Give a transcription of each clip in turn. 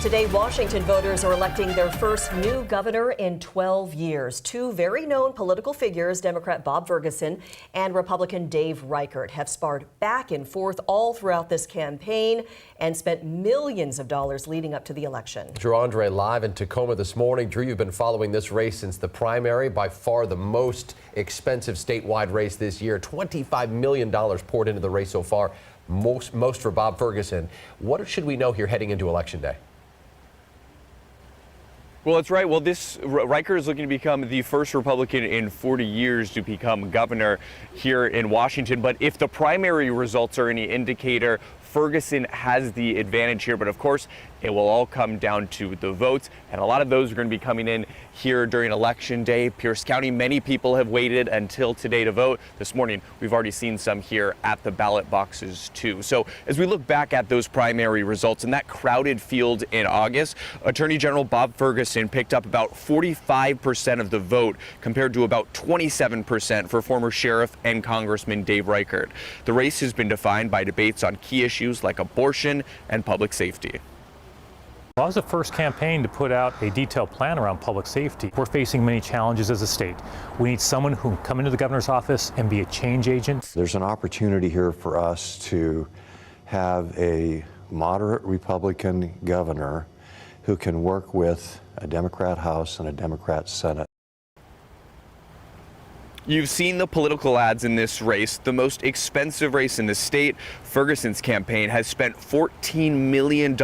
Today, Washington voters are electing their first new governor in 12 years. Two very known political figures, Democrat Bob Ferguson and Republican Dave Reichert, have sparred back and forth all throughout this campaign and spent millions of dollars leading up to the election. Drew Andre live in Tacoma this morning. Drew, you've been following this race since the primary, by far the most expensive statewide race this year. $25 million poured into the race so far, most for Bob Ferguson. What should we know here heading into Election Day? Well, that's right. Well, Reichert is looking to become the first Republican in 40 years to become governor here in Washington. But if the primary results are any indicator, Ferguson has the advantage here. But of course, it will all come down to the votes. And a lot of those are going to be coming in here during Election Day. Pierce County, many people have waited until today to vote. This morning, we've already seen some here at the ballot boxes, too. So as we look back at those primary results in that crowded field in August, Attorney General Bob Ferguson picked up about 45% of the vote compared to about 27% for former Sheriff and Congressman Dave Reichert. The race has been defined by debates on key issues like abortion and public safety. Well, I was the first campaign to put out a detailed plan around public safety. We're facing many challenges as a state. We need someone who can come into the governor's office and be a change agent. There's an opportunity here for us to have a moderate Republican governor who can work with a Democrat House and a Democrat Senate. You've seen the political ads in this race, the most expensive race in the state. Ferguson's campaign has spent $14 million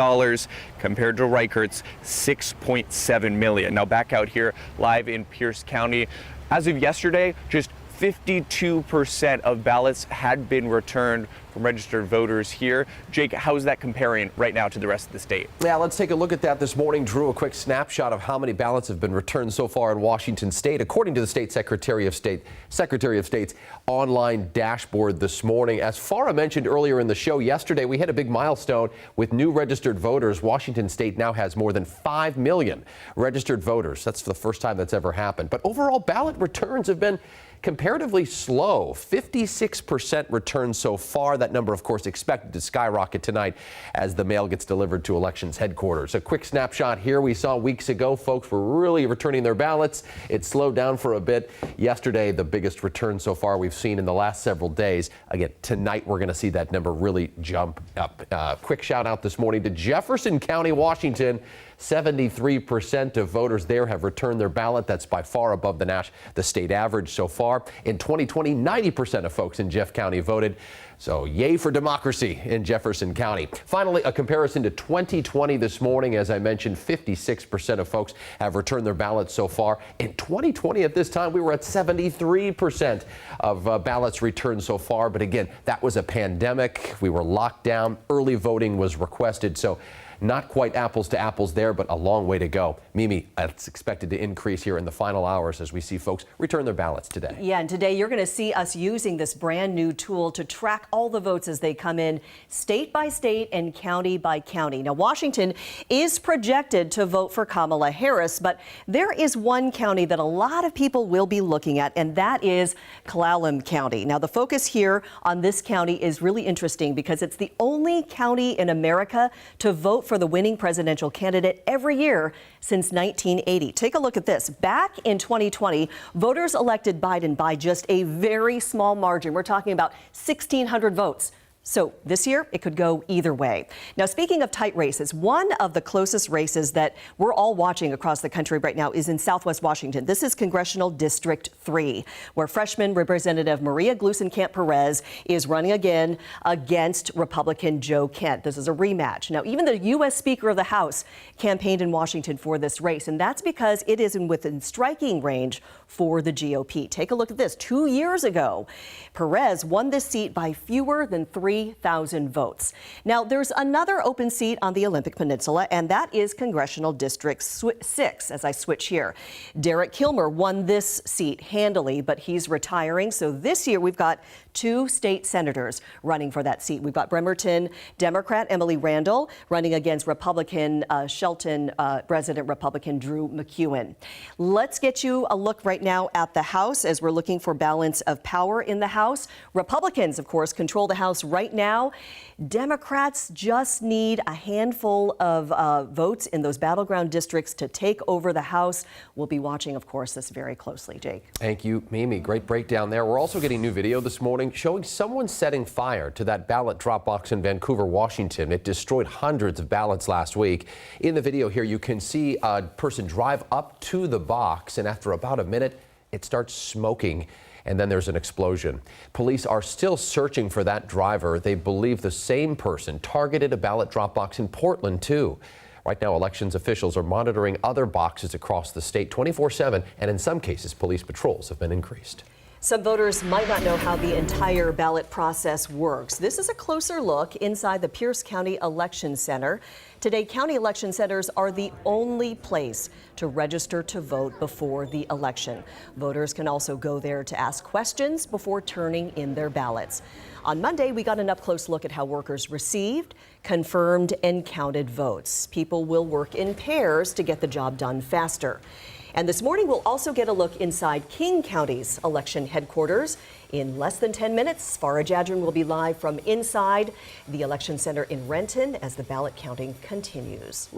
compared to Reichert's $6.7 million. Now back out here live in Pierce County. As of yesterday, just 52% of ballots had been returned from registered voters here. Jake, how is that comparing right now to the rest of the state? Yeah, let's take a look at that this morning. Drew, a quick snapshot of how many ballots have been returned so far in Washington state, according to the state Secretary of State's online dashboard this morning. As Farah mentioned earlier in the show yesterday, we hit a big milestone with new registered voters. Washington state now has more than 5 million registered voters. That's the first time that's ever happened. But overall ballot returns have been comparatively slow. 56% returned so far. That number, of course, expected to skyrocket tonight as the mail gets delivered to elections headquarters. A quick snapshot here. We saw weeks ago folks were really returning their ballots. It slowed down for a bit. Yesterday, the biggest return so far we've seen in the last several days. Again, tonight we're going to see that number really jump up. Quick shout out this morning to Jefferson County, Washington. 73% of voters there have returned their ballot. That's by far above the state average so far. In 2020, 90% of folks in Jeff County voted. So yay for democracy in Jefferson County. Finally, a comparison to 2020 this morning. As I mentioned, 56% of folks have returned their ballots so far. In 2020 at this time, we were at 73% of ballots returned so far. But again, that was a pandemic. We were locked down. Early voting was requested. So not quite apples to apples there, but a long way to go. Mimi, it's expected to increase here in the final hours as we see folks return their ballots today. Yeah, and today you're going to see us using this brand new tool to track all the votes as they come in state by state and county by county. Now, Washington is projected to vote for Kamala Harris, but there is one county that a lot of people will be looking at, and that is Clallam County. Now, the focus here on this county is really interesting because it's the only county in America to vote for the winning presidential candidate every year since 1980. Take a look at this. Back in 2020, voters elected Biden by just a very small margin. We're talking about 1,600 votes. So this year, it could go either way. Now, speaking of tight races, one of the closest races that we're all watching across the country right now is in Southwest Washington. This is Congressional District 3, where freshman Representative Maria Gluesenkamp-Perez is running again against Republican Joe Kent. This is a rematch. Now, even the U.S. Speaker of the House campaigned in Washington for this race, and that's because it is within striking range for the GOP. Take a look at this. 2 years ago, Perez won this seat by fewer than 3,000 votes. Now, there's another open seat on the Olympic Peninsula, and that is Congressional District 6, as I switch here. Derek Kilmer won this seat handily, but he's retiring. So this year, we've got 2 state senators running for that seat. We've got Bremerton Democrat Emily Randall running against Republican Shelton resident Republican Drew McEwen. Let's get you a look right now at the House as we're looking for balance of power in the House. Republicans, of course, control the House right now. Democrats just need a handful of votes in those battleground districts to take over the House. We'll be watching, of course, this very closely. Jake. Thank you, Mimi. Great breakdown there. We're also getting new video this morning showing someone setting fire to that ballot drop box in Vancouver, Washington. It destroyed hundreds of ballots last week. In the video here, you can see a person drive up to the box, and after about a minute, it starts smoking. And then there's an explosion. Police are still searching for that driver. They believe the same person targeted a ballot drop box in Portland, too. Right now, elections officials are monitoring other boxes across the state 24/7, and in some cases, police patrols have been increased. Some voters might not know how the entire ballot process works. This is a closer look inside the Pierce County Election Center. Today, county election centers are the only place to register to vote before the election. Voters can also go there to ask questions before turning in their ballots. On Monday, we got an up-close look at how workers received, confirmed, and counted votes. People will work in pairs to get the job done faster. And this morning, we'll also get a look inside King County's election headquarters. In less than 10 minutes, Farah Jadron will be live from inside the election center in Renton as the ballot counting continues.